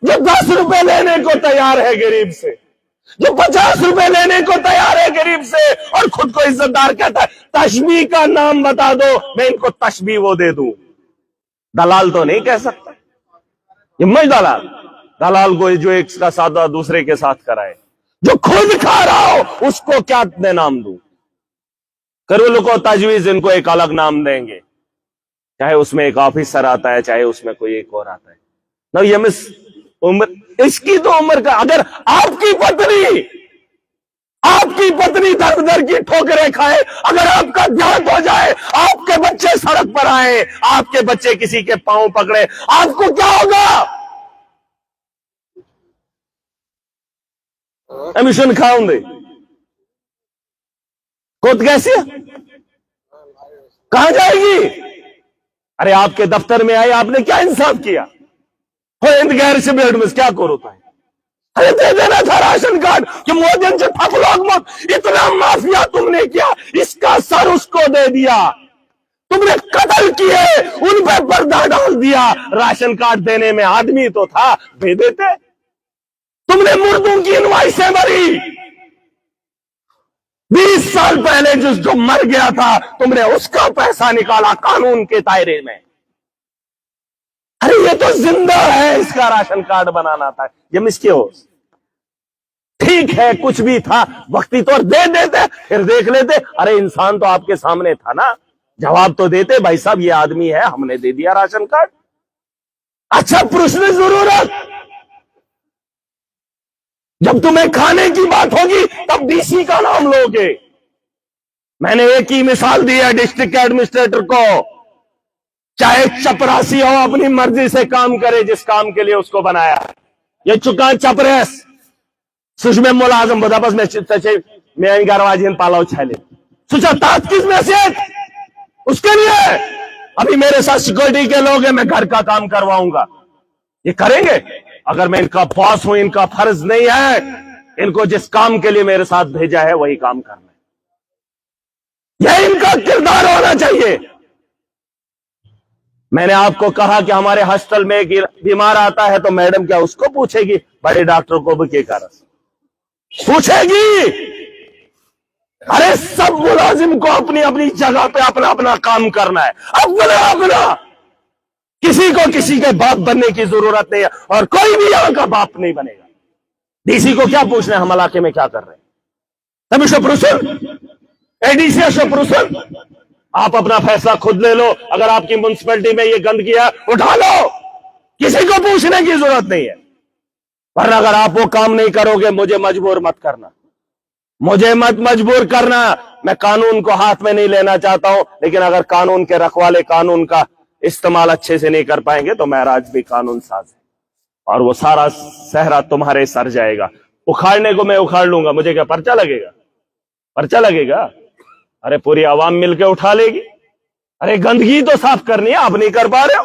जो 10 रुपए लेने को तैयार है गरीब से, जो 50 रुपए लेने को तैयार है गरीब से, और खुद को इज्जतदार कहता है। तशबीह का नाम बता दो, मैं इनको तशबीह वो दे दूं। दलाल तो नहीं कह सकता, ये मज दलाल को जो एक का सौदा दूसरे के साथ कराए, जो खुद खा रहा हो उसको क्या नाम दूं? करूल को तजवीज इनको एक अलग नाम देंगे, चाहे उसमें एक ऑफिसर आता है, चाहे उसमें कोई एक और आता है ना। ये मिस उम्र, इसकी तो उम्र का, अगर आपकी पत्नी दर दर की ठोकरें खाए, अगर आपका देहांत हो जाए, आपके बच्चे सड़क पर आए, आपके बच्चे किसी के पांव पकड़े, आपको क्या होगा? एमिशन खाऊंगे खुद कैसे कहां जाएगी? अरे आपके दफ्तर में आए, आपने क्या इंसाफ किया? हो गैर से बेड में क्या करो था? अरे दे देना था राशन कार्ड कि मोदी से ठग लोग मत, इतना माफिया तुमने किया, इसका सर उसको दे दिया, तुमने कत्ल किए, उन पे पर्दा डाल दिया। राशन कार्ड देने में आदमी तो था, दे देते। तुमने मुर्दों की इनवाइसें भरी, 20 साल पहले जो मर गया था, तुमने उसका पैसा निकाला कानून के दायरे में। अरे ये तो जिंदा है, इसका राशन कार्ड बनाना था, ये मिसके हो। ठीक है कुछ भी था, वक्ती तौर दे देते, फिर देख लेते, अरे इंसान तो आपके सामने था ना, जवाब तो देते भाई साहब ये आदमी है, हमने दे दिया राशन कार्ड। अच्छा प्रश्न जरूरत, जब तुम्हें खाने की बात होगी तब डीसी का नाम लोगे। मैंने एक ही मिसाल दी है डिस्ट्रिक्ट एडमिनिस्ट्रेटर को, चाहे चपरासी हो अपनी मर्जी से काम करे जिस काम के लिए उसको बनाया। ये चुका चपरेस सुषमे मुलाजम बदाबस में गरवाजी पालाव छाले सुचा तात किस में से उसके लिए अभी मेरे साथ सिक्योरिटी के लोग हैं, मैं घर का काम करवाऊंगा। ये करेंगे? अगर मैं इनका बॉस हूं, इनका फर्ज नहीं है इनको जिस काम के लिए मेरे साथ भेजा है वही काम करना है। यह इनका किरदार होना चाहिए। मैंने आपको कहा कि हमारे हॉस्टल में एक बीमार आता है तो मैडम क्या उसको पूछेगी? बड़े डॉक्टर को भी क्या पूछेगी? अरे सब मुलाजिम को अपनी अपनी जगह पे अपना अपना काम करना है, अपना अपना। किसी को किसी के बाप बनने की जरूरत नहीं है और कोई भी यहां का बाप नहीं बनेगा। डीसी को क्या पूछना है हम इलाके में क्या कर रहे हैं? तभी शोपरुसन एडीसी शोपरुसन, आप अपना फैसला खुद ले लो। अगर आपकी म्युनिसिपैलिटी में ये गंदगी है उठा लो, किसी को पूछने की जरूरत नहीं है। वरना अगर आप वो काम नहीं करोगे मुझे मजबूर मत करना, मुझे मत मजबूर करना। मैं कानून को हाथ में नहीं लेना चाहता हूं, लेकिन अगर कानून के रखवाले कानून का इस्तेमाल अच्छे से नहीं कर पाएंगे तो महराज भी कानून साज है और वो सारा सहरा तुम्हारे सर जाएगा। उखाड़ने को मैं उखाड़ लूंगा, मुझे क्या पर्चा लगेगा? पर्चा लगेगा? अरे पूरी आवाम मिलकर उठा लेगी। अरे गंदगी तो साफ करनी है, आप नहीं कर पा रहे हो।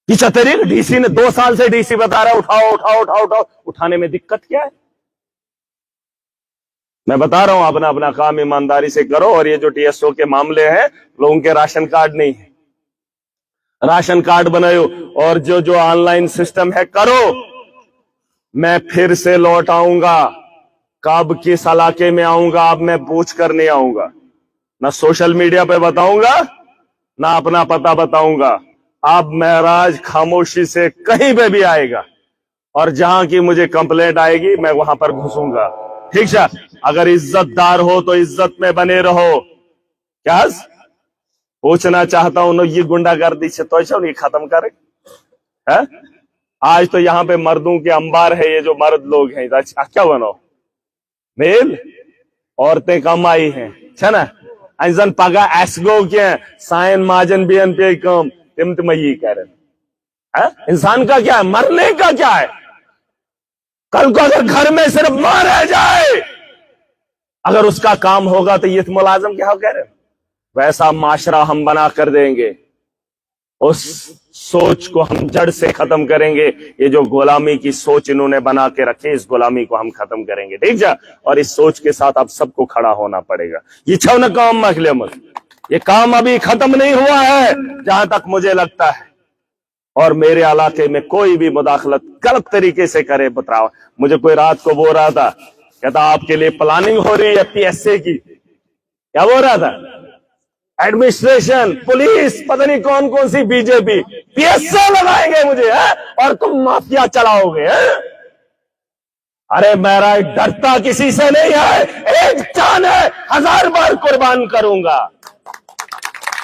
किस तरीके डीसी ने 2 साल से डीसी बता रहा है उठाओ उठाओ उठाओ उठाओ, उठाने में दिक्कत क्या है? मैं बता रहा हूं अपना अपना काम ईमानदारी से करो। और ये जो टीएसओ के मामले हैं, लोगों के राशन कार्ड नहीं है, राशन कार्ड बनाओ और जो जो ऑनलाइन सिस्टम है करो। मैं फिर से लौट आऊंगा, कब किस इलाके में आऊंगा अब मैं पूछ कर नहीं आऊंगा, ना सोशल मीडिया पे बताऊंगा ना अपना पता बताऊंगा। अब महराज खामोशी से कहीं पे भी आएगा और जहां की मुझे कंप्लेंट आएगी मैं वहां पर घुसूंगा। ठीक है? अगर इज्जतदार हो तो इज्जत में बने रहो। क्या पूछना चाहता हूं ये गुंडागर्दी से तो नहीं खत्म करे है? आज तो यहाँ पे मर्दों के अंबार है, ये जो मर्द लोग हैं क्या बनो मेल औरतें कम आई हैं है ना? ऐसन पगा एसगो के साइन माजन बियन पे कम तिम ये कह रहे हैं। इंसान का क्या है? मरने का क्या है? कल को अगर घर में सिर्फ मां रह जाए अगर उसका काम होगा तो ये मुलाजम क्या कह रहे हैं? वैसा माशरा हम बना कर देंगे, उस सोच को हम जड़ से खत्म करेंगे। ये जो गुलामी की सोच इन्होंने बना के रखी, इस गुलामी को हम खत्म करेंगे। ठीक है? और इस सोच के साथ अब सबको खड़ा होना पड़ेगा। ये छव न काम मखले मत, ये काम अभी खत्म नहीं हुआ है जहां तक मुझे लगता है। और मेरे इलाके में कोई भी मुदाखलत गलत तरीके से करे बताओ। मुझे कोई रात को बोल रहा था, कहता आपके लिए प्लानिंग हो रही है पीएसए की। क्या बोल रहा था? एडमिनिस्ट्रेशन, पुलिस, पता नहीं कौन कौन सी बीजेपी पीएसए लगाएंगे मुझे है? और तुम माफिया चलाओगे है? अरे मेरा डरता किसी से नहीं है, एक जान है 1000 बार कुर्बान करूंगा।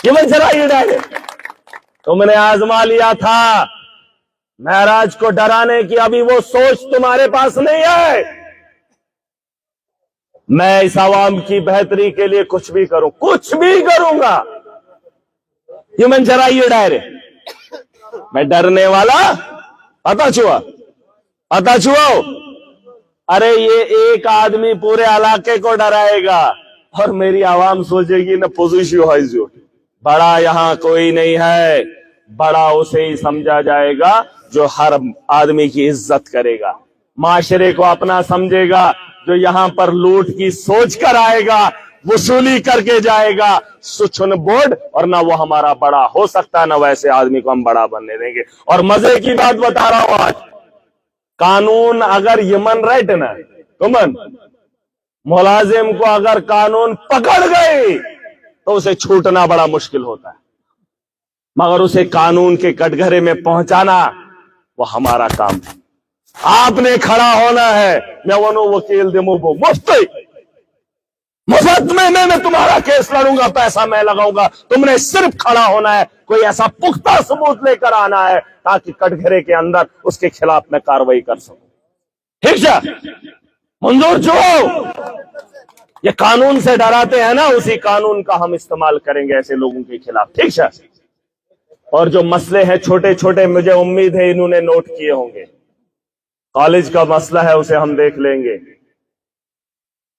ये मैं जरा ये डाले तुमने आजमा लिया था महराज को डराने की, अभी वो सोच तुम्हारे पास नहीं है। मैं इस आवाम की बेहतरी के लिए कुछ भी करूं, कुछ भी करूंगा। ये मैं जरा ये डायरे मैं डरने वाला पता छुआ। अरे ये एक आदमी पूरे इलाके को डराएगा और मेरी आवाम सोचेगी न पोजिशन है जो बड़ा यहां कोई नहीं है। बड़ा उसे ही समझा जाएगा जो हर आदमी की इज्जत करेगा, माशरे को अपना समझेगा, जो यहां पर लूट की सोच कर आएगा, वसूली करके जाएगा सुचन बोर्ड, और ना वो हमारा बड़ा हो सकता है ना वैसे आदमी को हम बड़ा बनने देंगे। और मजे की बात बता रहा हूं आज, कानून अगर ह्यूमन राइट है ना तुमन मुलाजिम को अगर कानून पकड़ गए तो उसे छूटना बड़ा मुश्किल होता है, मगर उसे कानून के कटघरे में पहुंचाना वो हमारा काम है। आपने खड़ा होना है। मैं वनो वकील दे मुफ्त मुफ्त में मैं तुम्हारा केस लड़ूंगा, पैसा मैं लगाऊंगा, तुमने सिर्फ खड़ा होना है, कोई ऐसा पुख्ता सबूत लेकर आना है ताकि कटघरे के अंदर उसके खिलाफ मैं कार्रवाई कर सकूं। ठीक है, मंजूर जो ये कानून से डराते हैं ना, उसी कानून का हम इस्तेमाल करेंगे ऐसे लोगों के खिलाफ। ठीक है, और जो मसले हैं छोटे छोटे, मुझे उम्मीद है इन्होंने नोट किए होंगे। कॉलेज का मसला है, उसे हम देख लेंगे।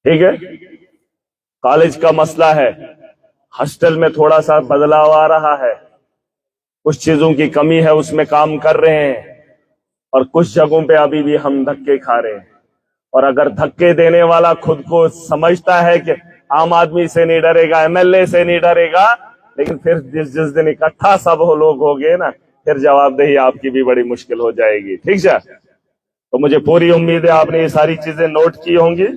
ठीक है, कॉलेज का मसला है, हॉस्टल में थोड़ा सा बदलाव आ रहा है, कुछ चीजों की कमी है, उसमें काम कर रहे हैं, और कुछ जगहों पे अभी भी हम धक्के खा रहे हैं। और अगर धक्के देने वाला खुद को समझता है कि आम आदमी से नहीं डरेगा, एमएलए से नहीं डरेगा, लेकिन फिर जिस दिन इकट्ठा सब लोग हो गए ना, फिर जवाबदेही आपकी भी बड़ी मुश्किल हो जाएगी। ठीक है, तो मुझे पूरी उम्मीद है आपने ये सारी चीजें नोट की होंगी।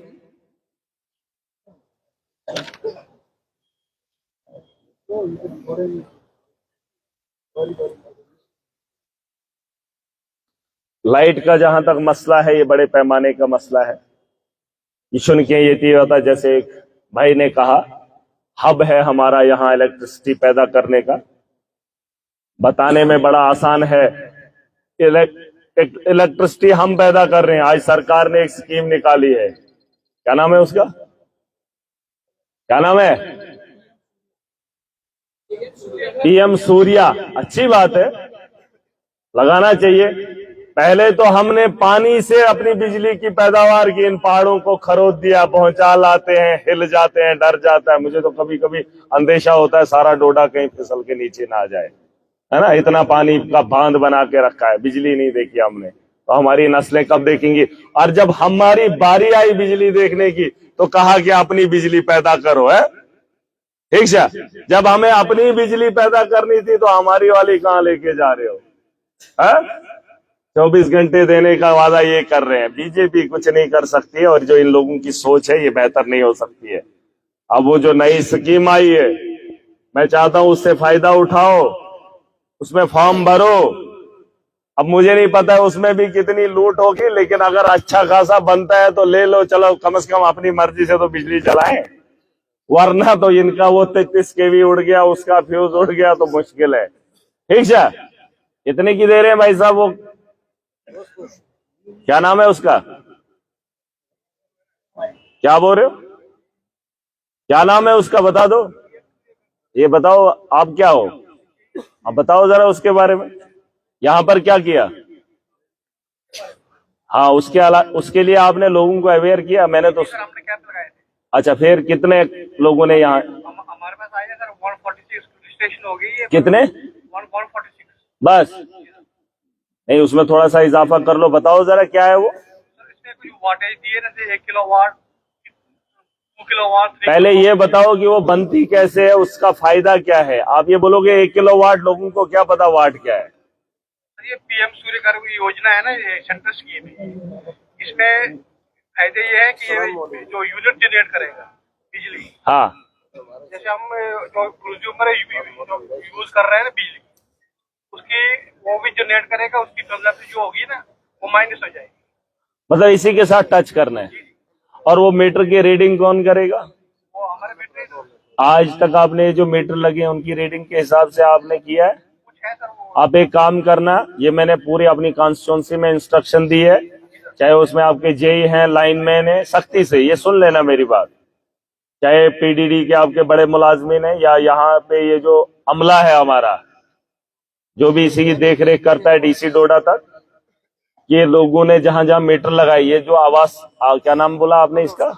लाइट का जहां तक मसला है, ये बड़े पैमाने का मसला है। ये सुन के ये होता, जैसे एक भाई ने कहा, हब है हमारा यहाँ इलेक्ट्रिसिटी पैदा करने का। बताने में बड़ा आसान है, इलेक्ट्रिसिटी हम पैदा कर रहे हैं। आज सरकार ने एक स्कीम निकाली है, क्या नाम है उसका, क्या नाम है, पीएम सूर्या। अच्छी बात है, लगाना चाहिए। पहले तो हमने पानी से अपनी बिजली की पैदावार की, इन पहाड़ों को खरोद दिया, पहुंचा लाते हैं, हिल जाते हैं, डर जाता है। मुझे तो कभी कभी अंदेशा होता है सारा डोडा कहीं फिसल के नीचे ना आ जाए, है ना। इतना पानी का बांध बना के रखा है, बिजली नहीं देखी हमने, तो हमारी नस्लें कब देखेंगी। और जब हमारी बारी आई बिजली देखने की, तो कहा कि अपनी बिजली पैदा करो, है। ठीक है, जब हमें अपनी बिजली पैदा करनी थी तो हमारी वाली कहां लेके जा रहे हो, है। 24 घंटे देने का वादा ये कर रहे हैं। बीजेपी कुछ नहीं कर सकती है, और जो इन लोगों की सोच है ये बेहतर नहीं हो सकती है। अब वो जो नई स्कीम आई है, मैं चाहता हूं उससे फायदा उठाओ, उसमें फॉर्म भरो। अब मुझे नहीं पता है उसमें भी कितनी लूट होगी, लेकिन अगर अच्छा खासा बनता है तो ले लो, चलो कम से कम अपनी मर्जी से तो बिजली चलाएं, वरना तो इनका वो 33 kV उड़ गया, उसका फ्यूज उड़ गया तो मुश्किल है। ठीक है, इतने की दे रहे हैं भाई साहब, वो क्या नाम है उसका, क्या बोल रहे हो, क्या नाम है उसका, बता दो, ये बताओ आप क्या हो, आप बताओ जरा उसके बारे में। यहां पर क्या किया, हाँ उसके लिए आपने लोगों को अवेयर किया। मैंने तो हमने कैंप लगाए थे। अच्छा, फिर कितने लोगों ने यहाँ, हमारे पास आए सर 146 रजिस्ट्रेशन हो गई है। कितने, 146 बस, नहीं उसमें थोड़ा सा इजाफा कर लो। बताओ जरा क्या है वो। इसमें कुछ वाटेज दिए, जैसे 1 किलोवाट, 2 किलोवाट। पहले ये बताओ कि वो बनती कैसे है, उसका फायदा क्या है। आप ये बोलोगे 1 किलोवाट, लोगों को क्या पता वाट क्या है। ये पीएम सूर्य घर योजना है ना, ये सेंट्रल स्कीम है। इसमें फायदे ये है कि ये जो यूनिट जनरेट करेगा बिजली, हाँ, जैसे हम जो कंज्यूमर यूज कर रहे हैं ना बिजली, उसकी वो भी जनरेट करेगा, उसकी कंजप्शन जो होगी ना वो माइनस हो जाएगी। मतलब इसी के साथ टच करना है। और वो मीटर की रीडिंग कौन करेगा, वो हमारे मीटर तो आज तक आपने जो मीटर लगे हैं उनकी रीडिंग के हिसाब से आपने किया है। कुछ है सर वो। आप एक काम करना, ये मैंने पूरी अपनी कॉन्स्टिट्यूंसी में इंस्ट्रक्शन दी है, चाहे उसमें आपके जेई हैं, लाइनमैन है, सख्ती से ये सुन लेना मेरी बात, चाहे पीडीडी के आपके बड़े मुलाजमीन हैं, या यहाँ पे ये जो अमला है हमारा, जो भी इसी की देख रेख करता है डीसी डोडा तक, ये लोगों ने जहां जहां मीटर लगाई, ये जो आवास, क्या नाम बोला आपने इसका,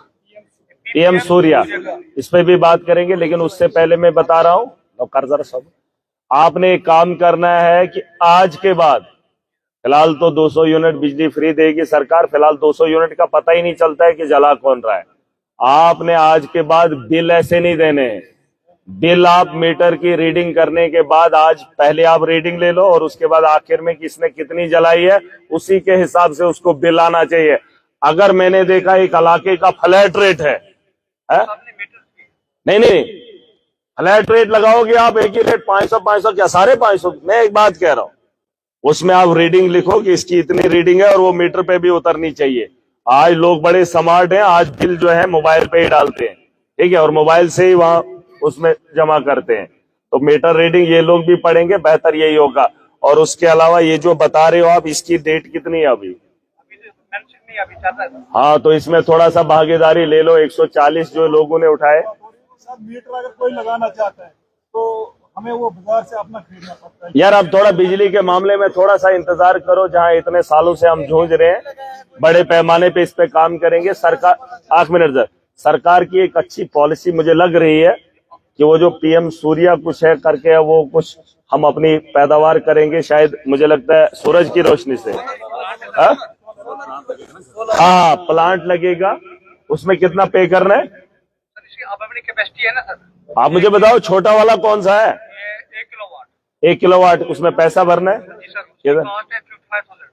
पीएम सूर्या, इस पे भी बात करेंगे। लेकिन उससे पहले मैं बता रहा हूं, कर जरा सब, आपने एक काम करना है कि आज के बाद, फिलहाल तो 200 यूनिट बिजली फ्री देगी सरकार, फिलहाल 200 यूनिट का पता ही नहीं चलता है कि जला कौन रहा है। आपने आज के बाद बिल ऐसे नहीं देने, बिल आप मीटर की रीडिंग करने के बाद, आज पहले आप रीडिंग ले लो और उसके बाद आखिर में किसने कितनी जलाई है उसी के हिसाब से उसको बिल आना चाहिए। अगर मैंने देखा एक इलाके का फ्लैट रेट है? नहीं, फ्लैट रेट लगाओगे आप, एक ही रेट 500 क्या 550। मैं एक बात कह रहा हूं, उसमें आप रीडिंग लिखो कि इसकी इतनी रीडिंग है और वो मीटर पे भी उतरनी चाहिए। आज लोग बड़े स्मार्ट हैं, आज बिल जो है मोबाइल पे ही डालते हैं, ठीक है, और मोबाइल से ही वहां उसमें जमा करते हैं। तो मीटर रीडिंग ये लोग भी पढ़ेंगे, बेहतर यही होगा। और उसके अलावा ये जो बता रहे हो आप, इसकी डेट कितनी है अभी? अभी चल रहा है। हाँ, तो इसमें थोड़ा सा भागीदारी ले लो। 140 जो लोगों ने उठाए। सर मीटर अगर कोई लगाना चाहता है तो हमें वो बाजार से अपना खरीदना पड़ता है। यार, अब थोड़ा बिजली के मामले में थोड़ा सा इंतजार करो। जहां इतने सालों से हम जूझ रहे हैं, बड़े पैमाने पे इस पे काम करेंगे। सरकार, 8 मिनट सर, सरकार की एक अच्छी पॉलिसी मुझे लग रही है कि वो जो पीएम सूर्या कुछ है करके है, वो कुछ हम अपनी पैदावार करेंगे शायद, मुझे लगता है सूरज की रोशनी से। हाँ, प्लांट लगेगा। उसमें कितना पे करना है? अब अपनी कैपेसिटी है ना सर, आप मुझे बताओ, छोटा वाला कौन सा है? ये 1 किलोवाट। 1 किलोवाट, उसमें पैसा भरना है? जी सर, किधर? कॉस्ट है 55,000।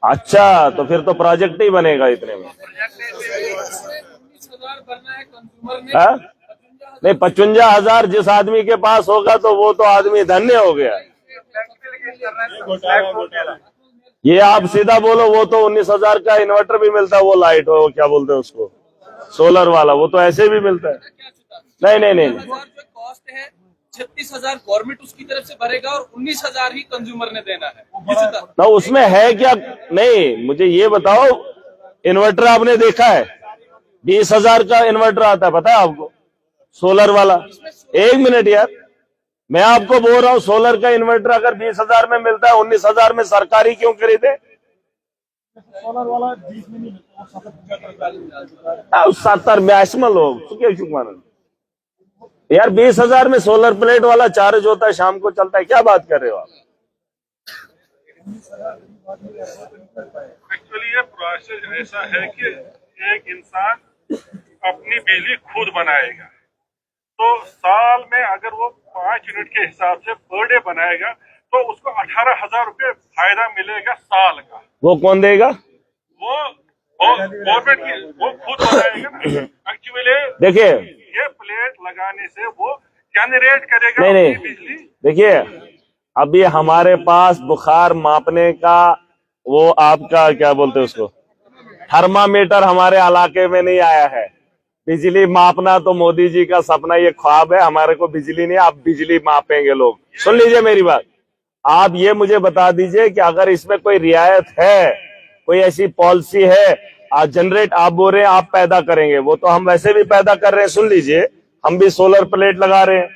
अच्छा, तो फिर तो प्रोजेक्ट ही बनेगा इतने में। हाँ? नहीं, 55,000 जिस आदमी के पास होगा तो वो तो आदमी धन्य हो गया। ये आप सीधा बोलो, वो तो 19,000 का इन्वर्टर भी मिलता है, वो लाइट हो, क्या बोलते हैं उसको, सोलर वाला, वो तो ऐसे भी मिलता है। नहीं नहीं नहीं, कॉस्ट है 36,000 गवर्नमेंट उसकी तरफ से भरेगा और 19,000 ही कंज्यूमर ने देना है। ना उसमें है क्या? नहीं, मुझे ये बताओ, इन्वर्टर आपने देखा है? 20,000 का इन्वर्टर आता है, पता है आपको, सोलर वाला। 1 मिनट यार, मैं आपको बोल रहा हूँ, सोलर का इन्वर्टर अगर 20,000 में मिलता है, 19,000 में सरकारी क्यों खरीदे? सोलर वाला 20 में नहीं मिलता, 70 में लोग यार, 20,000 में सोलर प्लेट वाला चार्ज होता है, शाम को चलता है। क्या बात कर रहे हो आप? एक्चुअली ये प्रोसेस ऐसा है कि एक इंसान अपनी बिजली खुद बनाएगा, तो साल में अगर वो 5 यूनिट के हिसाब से पर डे बनाएगा तो उसको 18,000 रुपये फायदा मिलेगा साल का। वो कौन देगा? वो गवर्नमेंट की, वो खुद बनाएगा ना। एक्चुअली देखिए, ये प्लेट लगाने से वो जनरेट करेगा नहीं नहीं, बिजली। देखिए, अभी हमारे पास बुखार मापने का वो आपका क्या बोलते हैं उसको, थर्मामीटर हमारे इलाके में नहीं आया है। बिजली मापना तो मोदी जी का सपना, ये ख्वाब है। हमारे को बिजली नहीं, आप बिजली मापेंगे लोग। सुन लीजिए मेरी बात, आप ये मुझे बता दीजिए कि अगर इसमें कोई रियायत है, कोई ऐसी पॉलिसी है, जनरेट आप बोल रहे हैं आप पैदा करेंगे, वो तो हम वैसे भी पैदा कर रहे हैं। सुन लीजिए, हम भी सोलर प्लेट लगा रहे हैं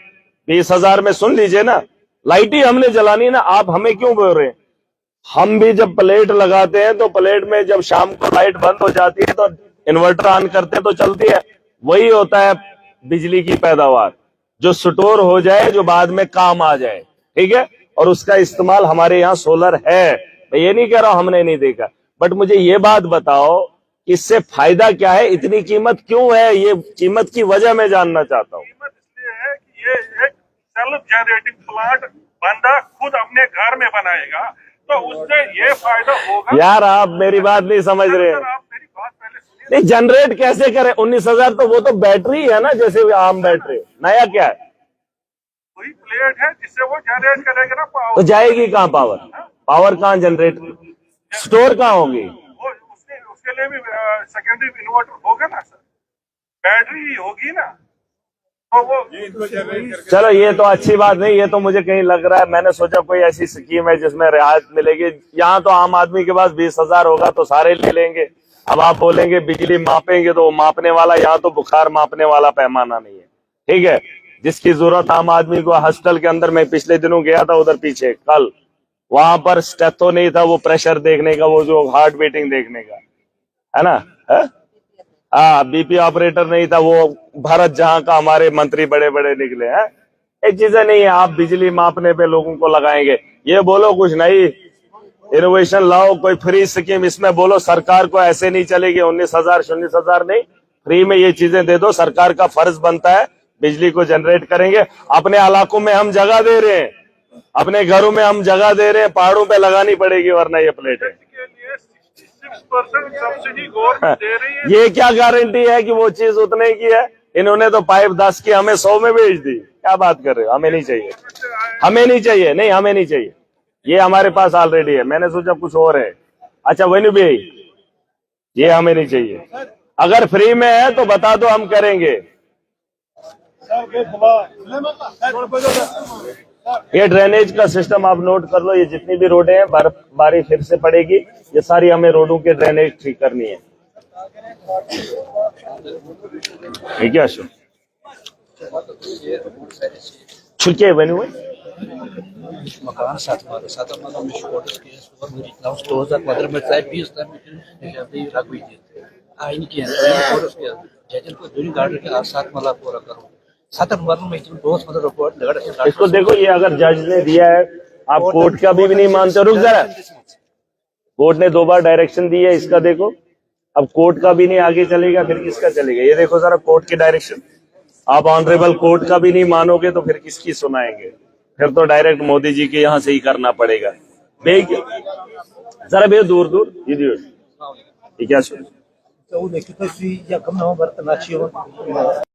20,000 में। सुन लीजिए ना, लाइट ही हमने जलानी ना, आप हमें क्यों बोल रहे हैं? हम भी जब प्लेट लगाते हैं तो प्लेट में जब शाम को लाइट बंद हो जाती है तो इन्वर्टर ऑन करते हैं तो चलती है। वही होता है बिजली की पैदावार, जो स्टोर हो जाए, जो बाद में काम आ जाए, ठीक है। और उसका इस्तेमाल हमारे यहाँ सोलर है, मैं ये नहीं कह रहा हूं हमने नहीं देखा, बट मुझे ये बात बताओ इससे फायदा क्या है, इतनी कीमत क्यों है? ये कीमत की वजह मैं जानना चाहता हूँ। कीमत इसलिए है कि ये एक सेल्फ जनरेटिंग प्लांट बंदा खुद अपने घर में बनाएगा, तो उससे ये फायदा होगा। यार, आप मेरी बात नहीं समझ रहे हैं। आप मेरी बात पहले सुनिए। नहीं, जनरेट कैसे करे? 19,000 तो वो तो बैटरी है ना, जैसे आम बैटरी। नया क्या है? वही प्लेट है जिससे वो जनरेट करेगा ना पावर। तो जाएगी कहाँ पावर? पावर कहाँ जनरेट, स्टोर कहाँ होगी? वो उसके लिए भी सेकेंडरी इन्वर्टर होगा ना सर, बैटरी ही होगी ना, तो वो चलो, ये तो अच्छी बात नहीं, ये तो मुझे कहीं लग रहा है, मैंने सोचा कोई ऐसी स्कीम है जिसमें रियायत मिलेगी। यहाँ तो आम आदमी के पास 20,000 होगा तो सारे ले लेंगे। अब आप बोलेंगे बिजली मापेंगे, तो मापने वाला, यहाँ तो बुखार मापने वाला पैमाना नहीं है, ठीक है। जिसकी जरूरत आम आदमी को, हॉस्टल के अंदर मैं पिछले दिनों गया था उधर पीछे कल, वहां पर स्टेथो नहीं था, वो प्रेशर देखने का, वो जो हार्ट बीटिंग देखने का है ना, हाँ, बीपी ऑपरेटर नहीं था, वो भारत जहां का हमारे मंत्री बड़े बड़े निकले हैं। ये चीजें नहीं है, आप बिजली मापने पे लोगों को लगाएंगे। ये बोलो कुछ नहीं, इनोवेशन लाओ, कोई फ्री स्कीम इसमें बोलो, सरकार को ऐसे नहीं चलेगी। 19,000 नहीं, फ्री में ये चीजें दे दो। सरकार का फर्ज बनता है, बिजली को जनरेट करेंगे। अपने इलाकों में हम जगह दे रहे हैं, अपने घरों में हम जगह दे रहे हैं, पहाड़ों पे लगानी पड़ेगी वरना ये प्लेटें। 66% सब्सिडी गवर्नमेंट दे रही है। ये क्या गारंटी है कि वो चीज उतने की है? इन्होंने तो पाइप 10 की हमें 100 में बेच दी। क्या बात कर रहे हो? हमें नहीं चाहिए, हमें नहीं चाहिए, नहीं हमें नहीं चाहिए, ये हमारे पास ऑलरेडी है। मैंने सोचा कुछ और है। अच्छा वैनु भी, ये हमें नहीं चाहिए। अगर फ्री में है तो बता दो, हम करेंगे। ये ड्रेनेज का सिस्टम आप नोट कर लो। ये जितनी भी रोडें हैं, बर्फबारी फिर से पड़ेगी, ये सारी हमें रोडों के ड्रेनेज ठीक करनी है। ठीक है अशोक, छुके बने हुए मकान साथ में स्पोर्ट्स के स्टोर 2015 में 20 आइन की जजन को दूरी गार्ड के साथ मला पूरा करो 7 में बहुत मतलब रिपोर्ट लगा। इसको देखो, ये अगर जज ने दिया है, आप कोर्ट का भी नहीं मानते। रुक जरा, कोर्ट ने 2 बार डायरेक्शन दी है, इसका देखो। अब कोर्ट का भी नहीं आगे चलेगा, फिर किसका चलेगा? ये देखो जरा कोर्ट की डायरेक्शन। आप ऑनरेबल कोर्ट का भी नहीं मानोगे तो फिर किसकी सुनाएंगे? फिर तो डायरेक्ट मोदी जी के यहाँ से ही करना पड़ेगा। जरा भैया दूर दूर ये क्या